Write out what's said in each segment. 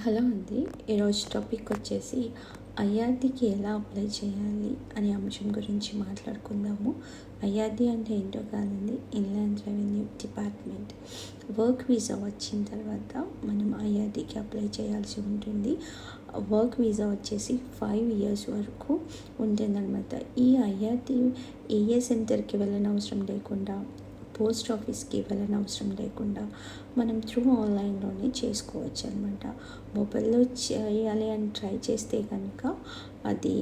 Hello అండి. ఈరోజు topic వచ్చేసి ఐఆర్‌డీకి ఎలా అప్లై చేయాలి అనే అంశం గురించి మాట్లాడుకుందాము. ఐఆర్‌డీ అంటే ఏంటో కాదండి, inland revenue department. Work visa వచ్చిన తర్వాత మనం ఐఆర్‌డీకి అప్లై చేయాల్సి ఉంటుంది. వర్క్ వీసా వచ్చేసి 5 years వరకు ఉంటుందన్నమాట. ఈ ఐఆర్‌డీ ఏ సెంటర్కి వెళ్ళనవసరం లేకుండా, పోస్ట్ ఆఫీస్కి వెళ్ళనవసరం లేకుండా మనం త్రూ ఆన్లైన్లోనే చేసుకోవచ్చు అనమాట. మొబైల్లో చేయాలి అని ట్రై చేస్తే కనుక అది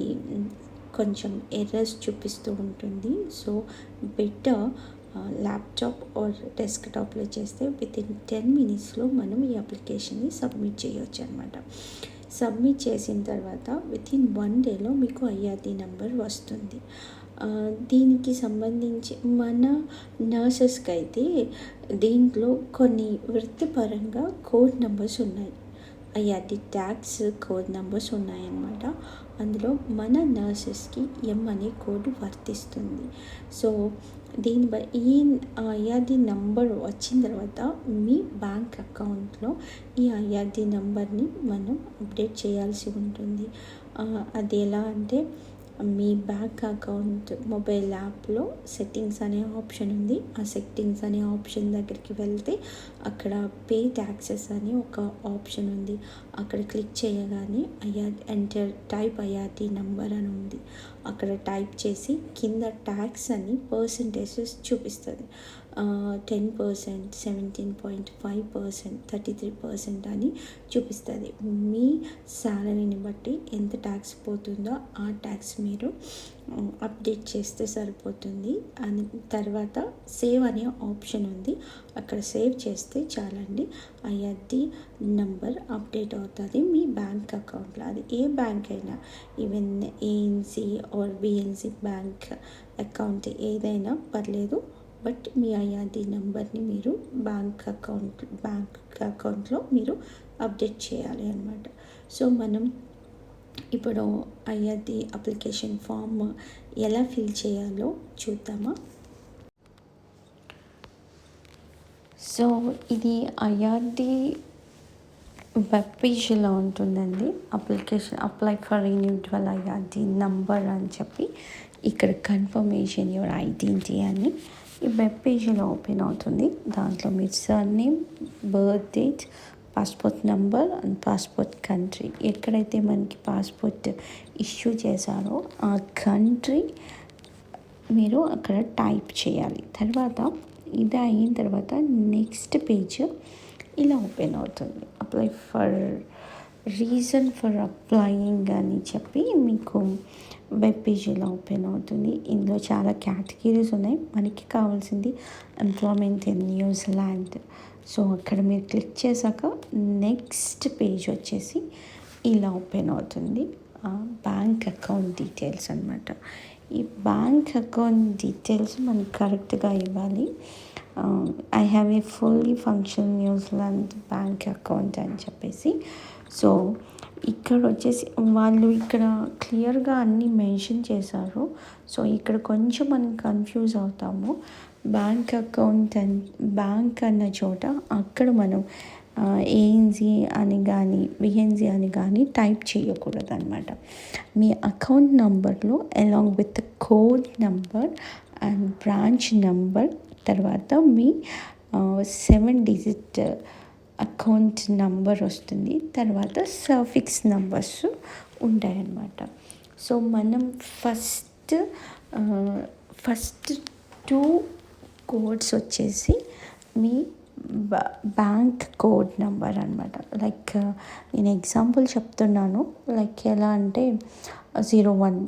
కొంచెం ఎర్రర్స్ చూపిస్తూ ఉంటుంది. సో బెటర్ ల్యాప్టాప్ ఆర్ డెస్క్టాప్లో చేస్తే వితిన్ 10 minutesలో మనం ఈ అప్లికేషన్ని సబ్మిట్ చేయవచ్చు అనమాట. సబ్మిట్ చేసిన తర్వాత వితిన్ 1 dayలో మీకు ఐఆర్‌డీ నెంబర్ వస్తుంది. దీనికి సంబంధించి మన నర్సెస్కి అయితే దీంట్లో కొన్ని వృత్తిపరంగా కోడ్ నెంబర్స్ ఉన్నాయి. ఐఆర్‌డీ ట్యాగ్స్ కోడ్ నెంబర్స్ ఉన్నాయన్నమాట. అందులో మన నర్సెస్కి ఎం అనే కోడ్ వర్తిస్తుంది. సో ఈ ఐఆర్‌డీ నెంబర్ వచ్చిన తర్వాత మీ బ్యాంక్ అకౌంట్లో ఈ ఐఆర్‌డీ నెంబర్ని మనం అప్డేట్ చేయాల్సి ఉంటుంది. అది ఎలా అంటే, మీ బ్యాంక్ అకౌంట్ మొబైల్ యాప్లో సెట్టింగ్స్ అనే ఆప్షన్ ఉంది. ఆ సెట్టింగ్స్ అనే ఆప్షన్ దగ్గరికి వెళ్తే అక్కడ పే ట్యాక్సెస్ అని ఒక ఆప్షన్ ఉంది. అక్కడ క్లిక్ చేయగానే టైప్ ఐఆర్‌డీ నెంబర్ అని ఉంది. అక్కడ టైప్ చేసి కింద ట్యాక్స్ అని పర్సంటేజెస్ చూపిస్తుంది. 10%, 17.5%, 33% అని చూపిస్తుంది. మీ శాలరీని బట్టి ఎంత ట్యాక్స్ పోతుందో ఆ ట్యాక్స్ మీరు అప్డేట్ చేస్తే సరిపోతుంది. అని తర్వాత సేవ్ అనే ఆప్షన్ ఉంది. అక్కడ సేవ్ చేస్తే చాలండి, ఐఆర్‌డీ నంబర్ అప్డేట్ అవుతుంది మీ బ్యాంక్ అకౌంట్లో. అది ఏ బ్యాంక్ అయినా, even ANC or BNC bank account ఏదైనా పర్లేదు. బట్ మీ ఐఆర్‌డీ నెంబర్ని మీరు బ్యాంక్ అకౌంట్లో మీరు అప్డేట్ చేయాలి అన్నమాట. సో మనం ఇప్పుడు ఐఆర్‌డీ అప్లికేషన్ ఫామ్ ఎలా ఫిల్ చేయాలో చూద్దామా. సో ఇది ఐఆర్‌డీ వెబ్ పేజ్లో ఉంటుందండి. Apply for renewal IRD number అని చెప్పి ఇక్కడ కన్ఫర్మేషన్ యువర్ ఐడెంటిటీ అని ఈ వెబ్ పేజీలో ఓపెన్ అవుతుంది. దాంట్లో మీ surname, birth date, passport number and passport country, ఎక్కడైతే మనకి పాస్పోర్ట్ ఇష్యూ చేశారో ఆ కంట్రీ మీరు అక్కడ టైప్ చేయాలి. తర్వాత ఇది అయిన తర్వాత నెక్స్ట్ పేజ్ ఇలా ఓపెన్ అవుతుంది. Apply for reason for applying అని చెప్పి మీకు వెబ్ పేజ్ ఇలా ఓపెన్ అవుతుంది. ఇందులో చాలా కేటగిరీస్ ఉన్నాయి. మనకి కావాల్సింది ఎంప్లాయ్మెంట్ ఇన్ న్యూజిలాండ్. సో అక్కడ మీరు క్లిక్ చేశాక నెక్స్ట్ పేజ్ వచ్చేసి ఇలా ఓపెన్ అవుతుంది. బ్యాంక్ అకౌంట్ డీటెయిల్స్ అనమాట. ఈ బ్యాంక్ అకౌంట్ డీటెయిల్స్ మనకి కరెక్ట్గా ఇవ్వాలి. I have a fully function New Zealand bank account అని చెప్పేసి. సో ఇక్కడ వచ్చేసి వాళ్ళు ఇక్కడ క్లియర్గా అన్నీ మెన్షన్ చేశారు. సో ఇక్కడ కొంచెం మనం కన్ఫ్యూజ్ అవుతాము. బ్యాంక్ అకౌంట్ బ్యాంక్ అన్న చోట అక్కడ మనం ఏఎన్జీ అని కానీ విఎన్జీ అని కానీ టైప్ చేయకూడదు అనమాట. మీ అకౌంట్ నెంబర్లో along with code number and branch number, తర్వాత మీ 7-digit అకౌంట్ నంబర్ వస్తుంది. తర్వాత సర్ఫిక్స్ నంబర్స్ ఉంటాయన్నమాట. సో మనం ఫస్ట్ 2 కోడ్స్ వచ్చేసి మీ బ్యాంక్ కోడ్ నెంబర్ అనమాట. లైక్ నేను ఎగ్జాంపుల్ చెప్తున్నాను. లైక్ ఎలా అంటే 01,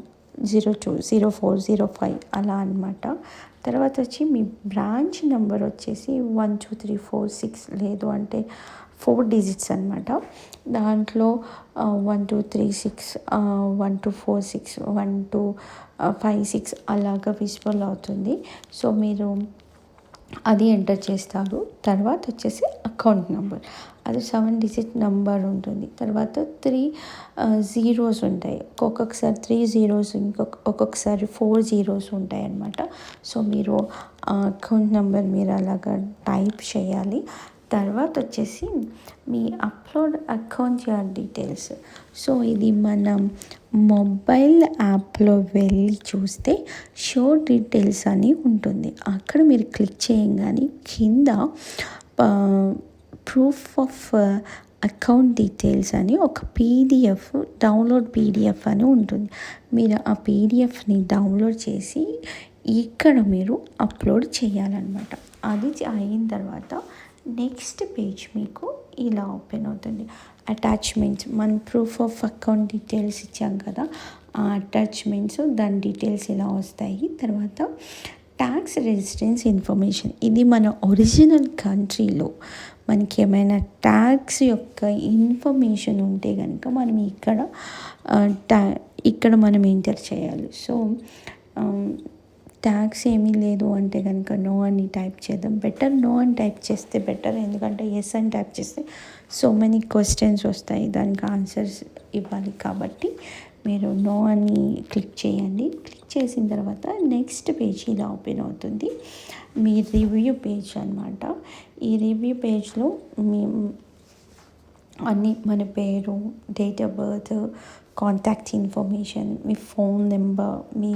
02, 04, 05 అలా అనమాట. తర్వాత వచ్చి మీ బ్రాంచ్ నెంబర్ వచ్చేసి 1, 2, 3, 4, 6 లేదు అంటే 4 digits అనమాట. దాంట్లో 1, 2, 3, 6, 1, 2, 4, 6, 1, 2, 5, 6 అలాగా విజిబుల్ అవుతుంది. సో మీరు అది ఎంటర్ చేస్తారు. తర్వాత వచ్చేసి అకౌంట్ నెంబర్, అది 7-digit నెంబర్ ఉంటుంది. తర్వాత 3 zeros ఉంటాయి. ఒక్కొక్కసారి 3 zeros, ఒక్కొక్కసారి 4 zeros ఉంటాయి అన్నమాట. సో మీరు అకౌంట్ నెంబర్ మీరు అలాగా టైప్ చేయాలి. తర్వాత వచ్చేసి మీ upload account your details. So ఇది మనం మొబైల్ యాప్లో వెళ్ళి చూస్తే షో డీటెయిల్స్ అని ఉంటుంది. అక్కడ మీరు క్లిక్ చేయగానే కింద ప్రూఫ్ ఆఫ్ అకౌంట్ డీటెయిల్స్ అని ఒక పీడిఎఫ్ డౌన్లోడ్ పీడిఎఫ్ అని ఉంటుంది. మీరు ఆ పీడిఎఫ్ని డౌన్లోడ్ చేసి ఇక్కడ మీరు అప్లోడ్ చేయాలన్నమాట. అది అయిన తర్వాత నెక్స్ట్ పేజ్ మీకు ఇలా ఓపెన్ అవుతుంది. అటాచ్మెంట్స్, మన ప్రూఫ్ ఆఫ్ అకౌంట్ డీటెయిల్స్ ఇచ్చాం కదా, ఆ అటాచ్మెంట్స్ దాని డీటెయిల్స్ ఇలా వస్తాయి. తర్వాత ట్యాక్స్ రెసిడెన్స్ ఇన్ఫర్మేషన్, ఇది మన ఒరిజినల్ కంట్రీలో మనకి ఏమైనా ట్యాక్స్ యొక్క ఇన్ఫర్మేషన్ ఉంటే కనుక మనం ఇక్కడ మనం ఎంటర్ చేయాలి. సో ట్యాక్స్ ఏమీ లేదు అంటే కనుక నో అని టైప్ చేద్దాం. బెటర్ నో అని టైప్ చేస్తే బెటర్, ఎందుకంటే ఎస్ అని టైప్ చేస్తే సో మెనీ క్వశ్చన్స్ వస్తాయి, దానికి ఆన్సర్స్ ఇవ్వాలి. కాబట్టి మీరు నో అని క్లిక్ చేయండి. క్లిక్ చేసిన తర్వాత నెక్స్ట్ పేజ్ ఇలా ఓపెన్ అవుతుంది. మీ రివ్యూ పేజ్ అనమాట. ఈ రివ్యూ పేజ్లో అన్నీ మన పేరు, date of birth, contact information, me phone number, me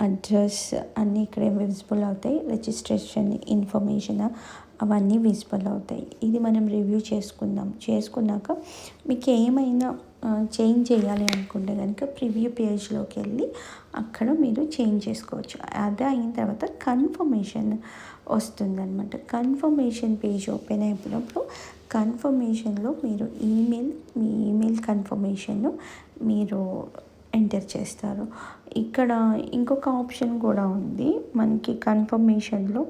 address అన్నీ ఇక్కడ విజిబుల్ అవుతాయి. రిజిస్ట్రేషన్ ఇన్ఫర్మేషన్ అవన్నీ విజిబుల్ అవుతాయి. ఇది మనం రివ్యూ చేసుకున్నాక మీకు ఏమైనా చేంజ్ చేయాలి అనుకుంటే కనుక ప్రివ్యూ పేజ్లోకి వెళ్ళి అక్కడ మీరు చేంజ్ చేసుకోవచ్చు. అదే అయిన తర్వాత కన్ఫర్మేషన్ వస్తుందన్నమాట. కన్ఫర్మేషన్ పేజ్ ఓపెన్ అయిపోయినప్పుడు కన్ఫర్మేషన్లో మీరు మీ ఈమెయిల్ కన్ఫర్మేషన్ను మీరు ఎంటర్ చేస్తారు. ఇక్కడ ఇంకొక ఆప్షన్ కూడా ఉంది మనకి కన్ఫర్మేషన్లో,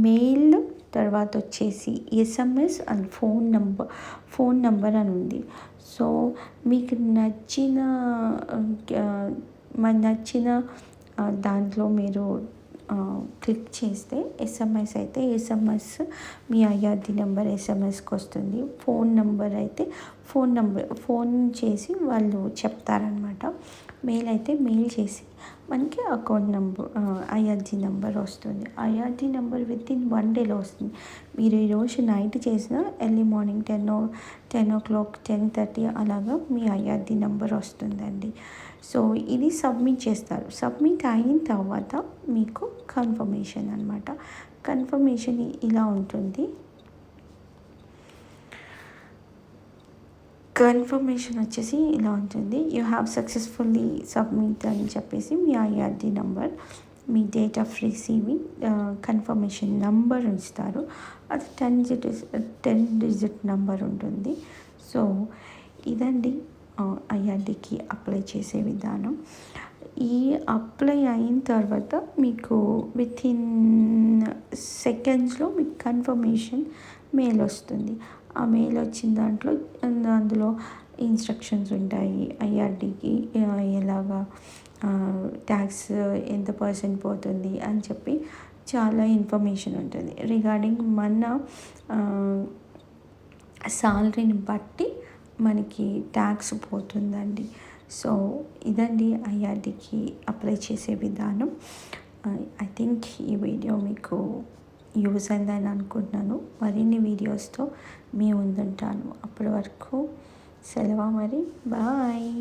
మెయిల్ తర్వాత వచ్చేసి ఎస్ఎంఎస్ అండ్ ఫోన్ నంబర్ అని ఉంది. సో మీకు నచ్చిన దాంట్లో మీరు క్లిక్ చేస్తే ఎస్ఎంఎస్ అయితే ఎస్ఎంఎస్ మీ ఐఆర్డి నెంబర్ ఎస్ఎంఎస్కి వస్తుంది. ఫోన్ నెంబర్ అయితే ఫోన్ చేసి వాళ్ళు చెప్తారనమాట. మెయిల్ అయితే మెయిల్ చేసి మనకి అకౌంట్ నెంబర్ ఐఆర్డి నెంబర్ వస్తుంది. ఐఆర్డి నెంబర్ వితిన్ 1 డేలో వస్తుంది. మీరు ఈరోజు నైట్ చేసిన ఎర్లీ మార్నింగ్ 10 o'clock 10:30 అలాగా మీ ఐఆర్డి నెంబర్ వస్తుందండి. సో ఇది సబ్మిట్ చేస్తారు. సబ్మిట్ అయిన తర్వాత మీకు కన్ఫర్మేషన్ అనమాట. కన్ఫర్మేషన్ ఇలా ఉంటుంది. కన్ఫర్మేషన్ వచ్చేసి ఇలా ఉంటుంది. యూ హ్యావ్ సక్సెస్ఫుల్లీ సబ్మిట్ అని చెప్పేసి మీ ఐఆర్డి నెంబర్, మీ date of receiving, confirmation number ఇస్తారు. అది 10 digit నెంబర్ ఉంటుంది. సో ఇదండి ఐఆర్డికి అప్లై చేసే విధానం. ఈ అప్లై అయిన తర్వాత మీకు వితిన్ సెకండ్స్లో మీకు కన్ఫర్మేషన్ మెయిల్ వస్తుంది. ఆ మెయిల్ వచ్చిన అందులో ఇన్స్ట్రక్షన్స్ ఉంటాయి. ఐఆర్డికి ఎలాగా ట్యాక్స్ ఎంత % పోతుంది అని చెప్పి చాలా ఇన్ఫర్మేషన్ ఉంటుంది. రిగార్డింగ్ మన సాలరీని బట్టి మనకి ట్యాక్స్ పోతుందండి. సో ఇదండి ఐఆర్డికి అప్లై చేసే విధానం. ఐ థింక్ ఈ వీడియో మీకు యూజ్ అయిందని అనుకుంటున్నాను. మరిన్ని వీడియోస్తో మీ ముందుంటాను. అప్పటి వరకు సెలవు మరి, బాయ్.